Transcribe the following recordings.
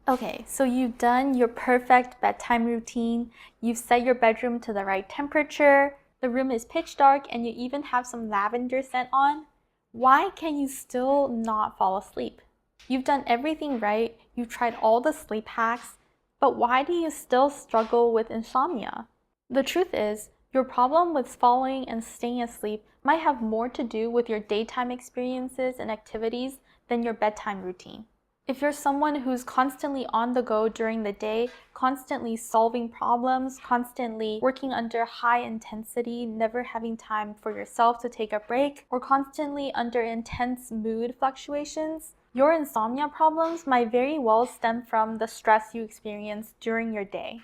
Okay, so you've done your perfect bedtime routine, you've set your bedroom to the right temperature, the room is pitch dark, and you even have some lavender scent on. Why can you still not fall asleep? You've done everything right, you've tried all the sleep hacks, but why do you still struggle with insomnia? The truth is, your problem with falling and staying asleep might have more to do with your daytime experiences and activities than your bedtime routine. If you're someone who's constantly on the go during the day, constantly solving problems, constantly working under high intensity, never having time for yourself to take a break, or constantly under intense mood fluctuations, your insomnia problems might very well stem from the stress you experience during your day.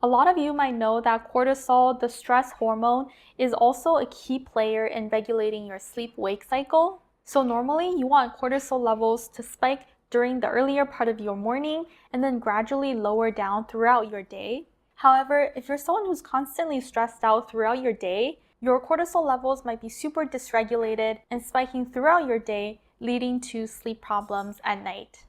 A lot of you might know that cortisol, the stress hormone, is also a key player in regulating your sleep-wake cycle. So normally you want cortisol levels to spike during the earlier part of your morning and then gradually lower down throughout your day. However, if you're someone who's constantly stressed out throughout your day, your cortisol levels might be super dysregulated and spiking throughout your day, leading to sleep problems at night.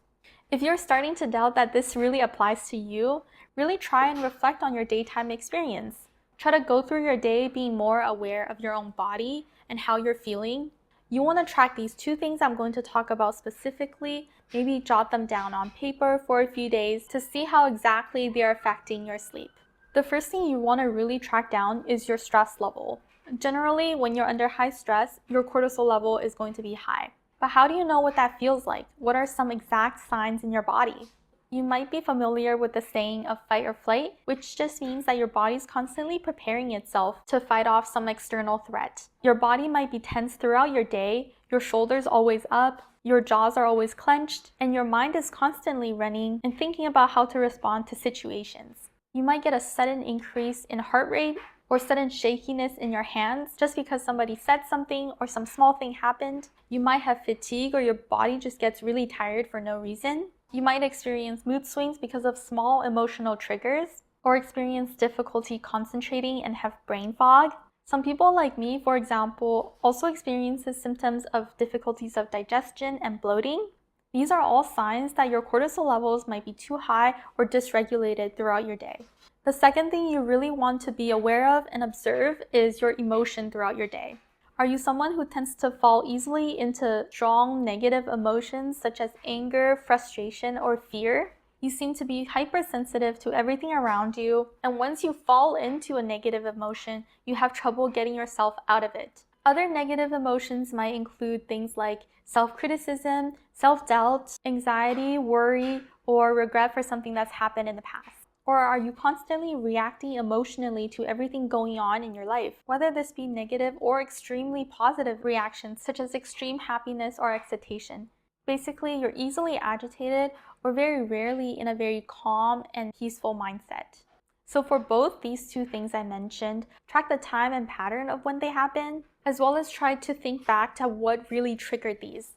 If you're starting to doubt that this really applies to you, really try and reflect on your daytime experience. Try to go through your day being more aware of your own body and how you're feeling. You want to track these two things I'm going to talk about specifically, maybe jot them down on paper for a few days to see how exactly they're affecting your sleep. The first thing you want to really track down is your stress level. Generally, when you're under high stress, your cortisol level is going to be high. But how do you know what that feels like? What are some exact signs in your body? You might be familiar with the saying of fight or flight, which just means that your body's constantly preparing itself to fight off some external threat. Your body might be tense throughout your day, your shoulders always up, your jaws are always clenched, and your mind is constantly running and thinking about how to respond to situations. You might get a sudden increase in heart rate or sudden shakiness in your hands just because somebody said something or some small thing happened. You might have fatigue or your body just gets really tired for no reason. You might experience mood swings because of small emotional triggers or experience difficulty concentrating and have brain fog. Some people like me, for example, also experiences symptoms of difficulties of digestion and bloating. These are all signs that your cortisol levels might be too high or dysregulated throughout your day. The second thing you really want to be aware of and observe is your emotion throughout your day. Are you someone who tends to fall easily into strong negative emotions such as anger, frustration, or fear? You seem to be hypersensitive to everything around you, and once you fall into a negative emotion, you have trouble getting yourself out of it. Other negative emotions might include things like self-criticism, self-doubt, anxiety, worry, or regret for something that's happened in the past. Or are you constantly reacting emotionally to everything going on in your life, whether this be negative or extremely positive reactions such as extreme happiness or excitation? Basically, you're easily agitated or very rarely in a very calm and peaceful mindset. So for both these two things I mentioned, track the time and pattern of when they happen, as well as try to think back to what really triggered these.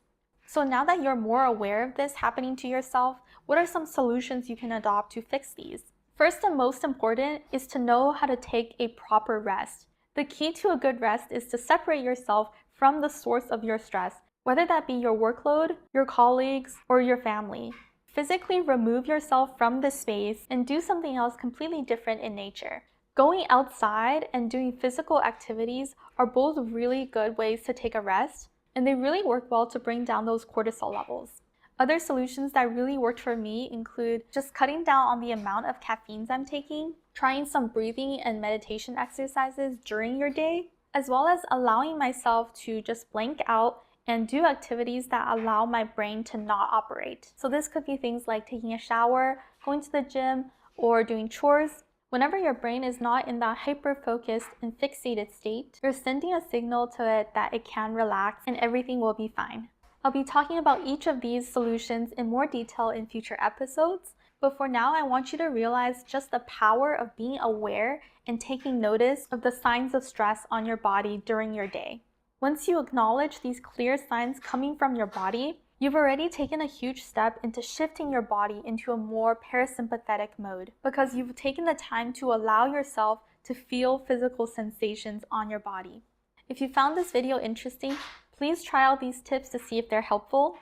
So now that you're more aware of this happening to yourself, what are some solutions you can adopt to fix these? First and most important is to know how to take a proper rest. The key to a good rest is to separate yourself from the source of your stress, whether that be your workload, your colleagues, or your family. Physically remove yourself from the space and do something else completely different in nature. Going outside and doing physical activities are both really good ways to take a rest, and they really work well to bring down those cortisol levels. Other solutions that really worked for me include just cutting down on the amount of caffeines I'm taking, trying some breathing and meditation exercises during your day, as well as allowing myself to just blank out and do activities that allow my brain to not operate. So this could be things like taking a shower, going to the gym, or doing chores. Whenever your brain is not in that hyper-focused and fixated state, you're sending a signal to it that it can relax and everything will be fine. I'll be talking about each of these solutions in more detail in future episodes, but for now I want you to realize just the power of being aware and taking notice of the signs of stress on your body during your day. Once you acknowledge these clear signs coming from your body, you've already taken a huge step into shifting your body into a more parasympathetic mode because you've taken the time to allow yourself to feel physical sensations on your body. If you found this video interesting, please try out these tips to see if they're helpful.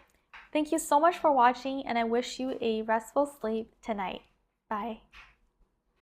Thank you so much for watching, and I wish you a restful sleep tonight. Bye.